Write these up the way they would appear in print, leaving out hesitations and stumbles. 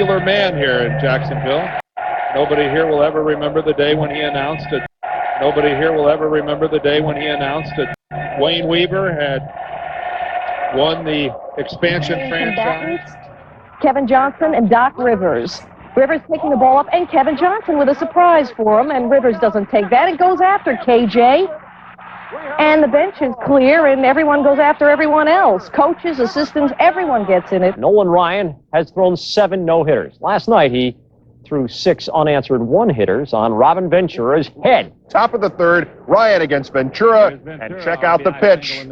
popular man here in Jacksonville. Nobody here will ever remember the day when he announced it. Nobody here will ever remember the day when he announced it. Wayne Weaver had won the expansion franchise. Kevin Johnson and Doc Rivers. Rivers taking the ball up, and Kevin Johnson with a surprise for him, and Rivers doesn't take that. It goes after KJ. And the bench is clear, and everyone goes after everyone else. Coaches, assistants, everyone gets in it. Nolan Ryan has thrown 7 no-hitters. Last night, he threw 6 unanswered one-hitters on Robin Ventura's head. Top of the third, Ryan against Ventura, and check out the pitch.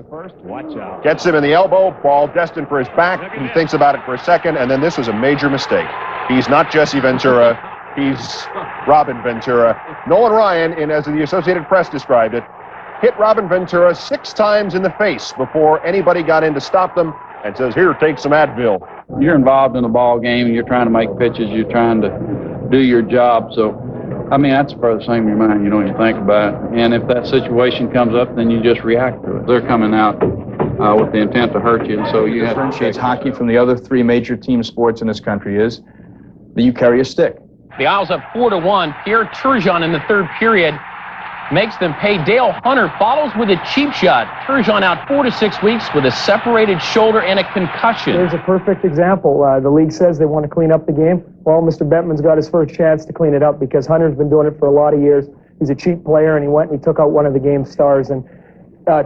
Gets him in the elbow, ball destined for his back. He thinks about it for a second, and then this was a major mistake. He's not Jesse Ventura, he's Robin Ventura. Nolan Ryan, as the Associated Press described it, hit Robin Ventura 6 times in the face before anybody got in to stop them, and says, here, take some Advil. You're involved in a ball game, and you're trying to make pitches, you're trying to do your job, so, I mean, that's part of the same in your mind, you know, when you think about it. And if that situation comes up, then you just react to it. They're coming out with the intent to hurt you, and so you have to... Differentiates hockey from the other 3 major team sports in this country is that you carry a stick. The Isles up 4-1. Pierre Turgeon in the third period makes them pay. Dale Hunter follows with a cheap shot. Turgeon out 4 to 6 weeks with a separated shoulder and a concussion. There's a perfect example. The league says they want to clean up the game. Well, Mr. Bettman's got his first chance to clean it up because Hunter's been doing it for a lot of years. He's a cheap player, and he went and he took out one of the game's stars. And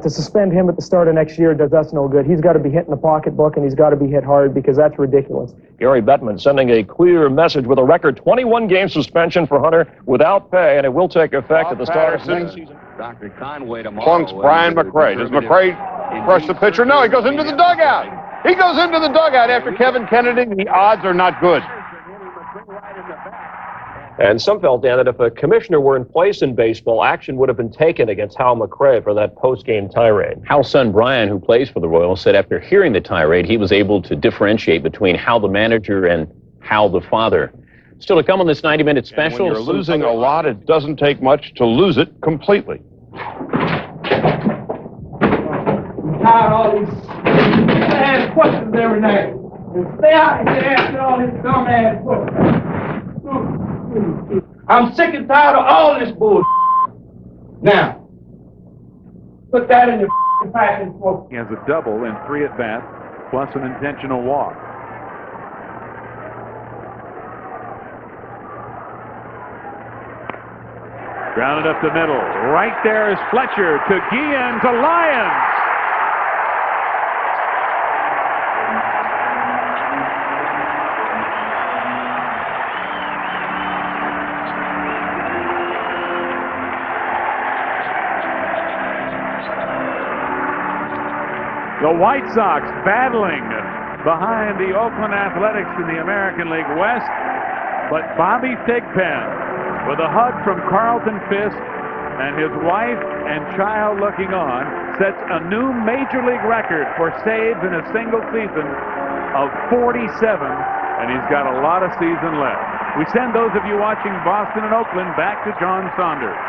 to suspend him at the start of next year does us no good. He's got to be hit in the pocketbook, and he's got to be hit hard because that's ridiculous. Gary Bettman sending a clear message with a record 21-game suspension for Hunter without pay, and it will take effect at the start of next season. Dr. Conway tomorrow. Plunks Brian McRae. Does McRae crush the pitcher? No, he goes into the dugout. He goes into the dugout after Kevin Kennedy. The odds are not good. And some felt, Dan, that if a commissioner were in place in baseball, action would have been taken against Hal McRae for that post-game tirade. Hal's son, Brian, who plays for the Royals, said after hearing the tirade, he was able to differentiate between Hal the manager and Hal the father. Still to come on this 90-minute special. When you're losing a lot, it doesn't take much to lose it completely. I'm tired of all these ass questions every night. Stay out and answer all these dumb ass questions. I'm sick and tired of all this bullshit. Now, put that in your package, folks. He has a double in 3 at-bats, plus an intentional walk. Grounded up the middle. Right there is Fletcher to Guillen to Lyons. The White Sox battling behind the Oakland Athletics in the American League West, but Bobby Thigpen with a hug from Carlton Fisk and his wife and child looking on sets a new Major League record for saves in a single season of 47, and he's got a lot of season left. We send those of you watching Boston and Oakland back to John Saunders.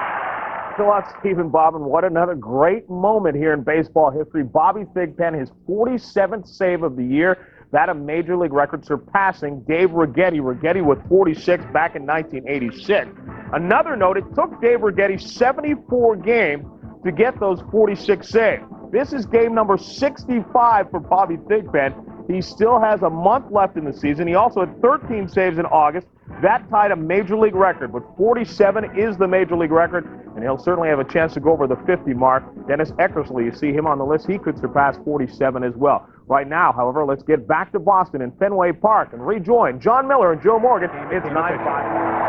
Thanks a lot, Steve and Bob, and what another great moment here in baseball history. Bobby Thigpen, his 47th save of the year, that a Major League record, surpassing Dave Righetti. Righetti with 46 back in 1986. Another note, it took Dave Righetti 74 games to get those 46 saves. This is game number 65 for Bobby Thigpen. He still has a month left in the season. He also had 13 saves in August. That tied a Major League record, but 47 is the Major League record, and he'll certainly have a chance to go over the 50 mark. Dennis Eckersley, you see him on the list, he could surpass 47 as well. Right now, however, let's get back to Boston in Fenway Park and rejoin John Miller and Joe Morgan. It's 9-5.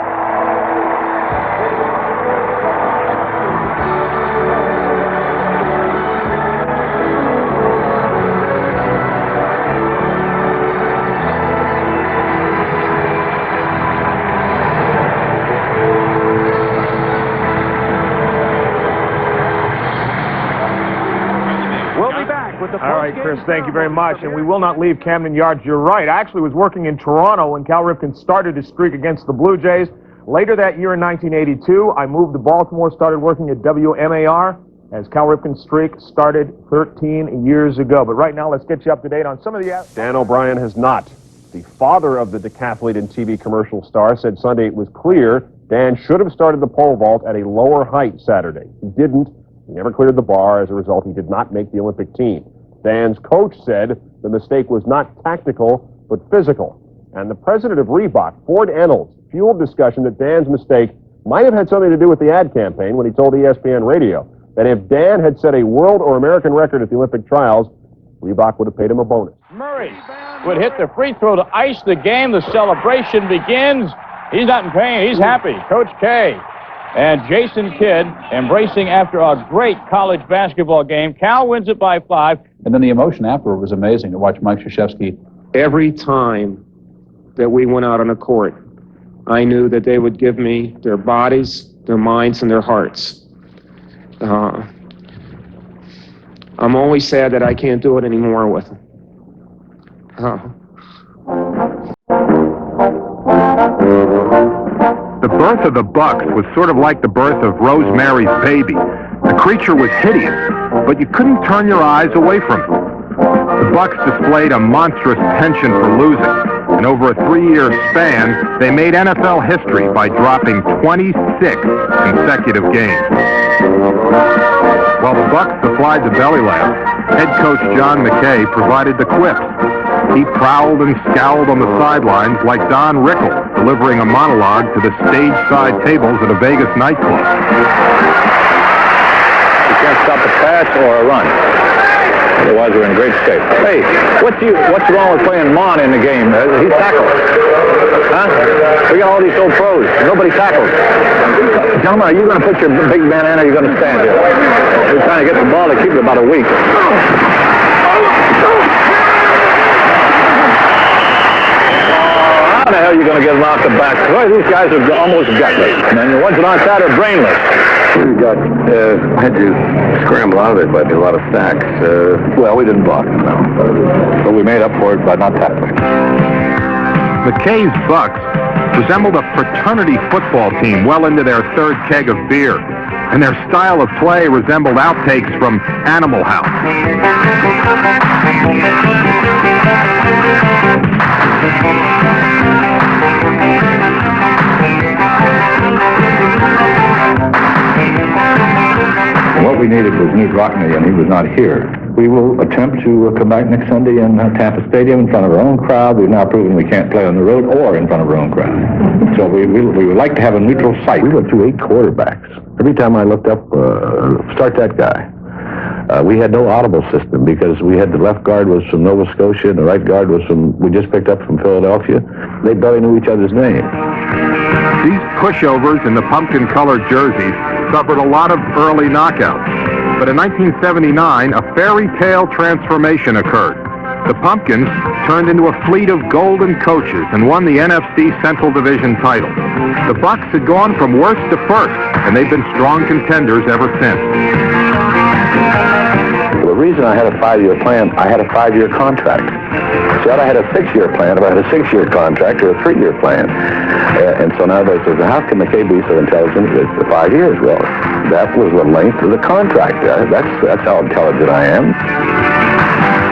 All right, Chris, thank you very much. And we will not leave Camden Yards. You're right. I actually was working in Toronto when Cal Ripken started his streak against the Blue Jays. Later that year in 1982, I moved to Baltimore, started working at WMAR as Cal Ripken's streak started 13 years ago. But right now, let's get you up to date on some of the... Dan O'Brien has not The father of the decathlete and TV commercial star said Sunday it was clear Dan should have started the pole vault at a lower height Saturday. He didn't. He never cleared the bar. As a result, he did not make the Olympic team. Dan's coach said the mistake was not tactical, but physical. And the president of Reebok, Ford Ennells, fueled discussion that Dan's mistake might have had something to do with the ad campaign when he told ESPN Radio that if Dan had set a world or American record at the Olympic trials, Reebok would have paid him a bonus. Murray would hit the free throw to ice the game. The celebration begins. He's not in pain. He's happy. Coach K and Jason Kidd embracing after a great college basketball game. Cal wins it by 5. And then the emotion afterward was amazing to watch Mike Krzyzewski. Every time that we went out on the court, I knew that they would give me their bodies, their minds, and their hearts. I'm only sad that I can't do it anymore with them. The birth of the Bucks was sort of like the birth of Rosemary's Baby. The creature was hideous, but you couldn't turn your eyes away from it. The Bucks displayed a monstrous penchant for losing, and over a 3-year span, they made NFL history by dropping 26 consecutive games. While the Bucks supplied the belly laugh, head coach John McKay provided the quips. He prowled and scowled on the sidelines like Don Rickles delivering a monologue to the stage-side tables at a Vegas nightclub. You can't stop a pass or a run. Otherwise, we're in great shape. Hey, what's wrong with playing Mon in the game? He tackles. Huh? We got all these old pros. Nobody tackles. Gentlemen, are you going to put your big man in or are you going to stand here? We're trying to get the ball to keep it about a week. How the hell are you going to get them off the back? Boy, these guys are almost gutless. And the ones that aren't that are brainless. We had to scramble out of it, but a lot of sacks. Well, we didn't block them, no. But we made up for it by not tackling. McKay's Bucks resembled a fraternity football team well into their third keg of beer, and their style of play resembled outtakes from Animal House. What we needed was Newt Rockney, and he was not here. We will attempt to come back next Sunday in Tampa Stadium in front of our own crowd. We've now proven we can't play on the road or in front of our own crowd. So we would like to have a neutral site. We went through 8 quarterbacks. Every time I looked up, start that guy. We had no audible system because we had the left guard was from Nova Scotia and the right guard was we just picked up from Philadelphia. They barely knew each other's names. These pushovers in the pumpkin-colored jerseys suffered a lot of early knockouts. But in 1979, a fairy tale transformation occurred. The Pumpkins turned into a fleet of golden coaches and won the NFC Central Division title. The Bucks had gone from worst to first, and they've been strong contenders ever since. The reason I had a 5-year plan, I had a 5-year contract. So I had a 6-year plan, if I had a 6-year contract or a 3-year plan. And so now they says, how can McKay be so intelligent? It's 5 years. Well, that was the length of the contract. That's how intelligent I am.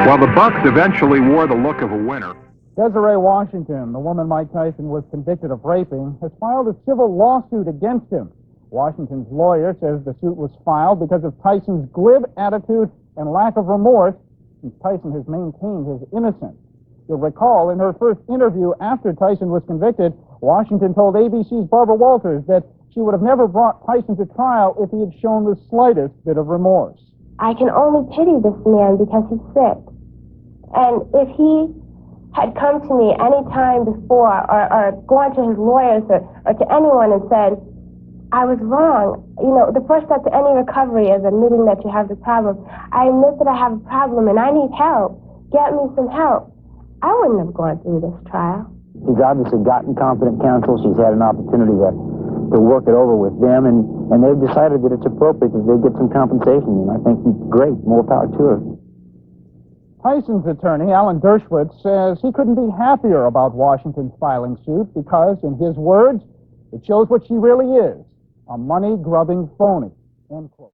While the Bucks eventually wore the look of a winner. Desiree Washington, the woman Mike Tyson was convicted of raping, has filed a civil lawsuit against him. Washington's lawyer says the suit was filed because of Tyson's glib attitude and lack of remorse, since Tyson has maintained his innocence. You'll recall in her first interview after Tyson was convicted, Washington told ABC's Barbara Walters that she would have never brought Tyson to trial if he had shown the slightest bit of remorse. I can only pity this man because he's sick. And if he had come to me any time before or gone to his lawyers or to anyone and said, I was wrong. You know, the first step to any recovery is admitting that you have the problem. I admit that I have a problem and I need help. Get me some help. I wouldn't have gone through this trial. She's obviously gotten competent counsel. She's had an opportunity to work it over with them, and they've decided that it's appropriate that they get some compensation. And I think great, more power to her. Tyson's attorney, Alan Dershowitz, says he couldn't be happier about Washington's filing suit because, in his words, it shows what she really is, a money-grubbing phony, end quote.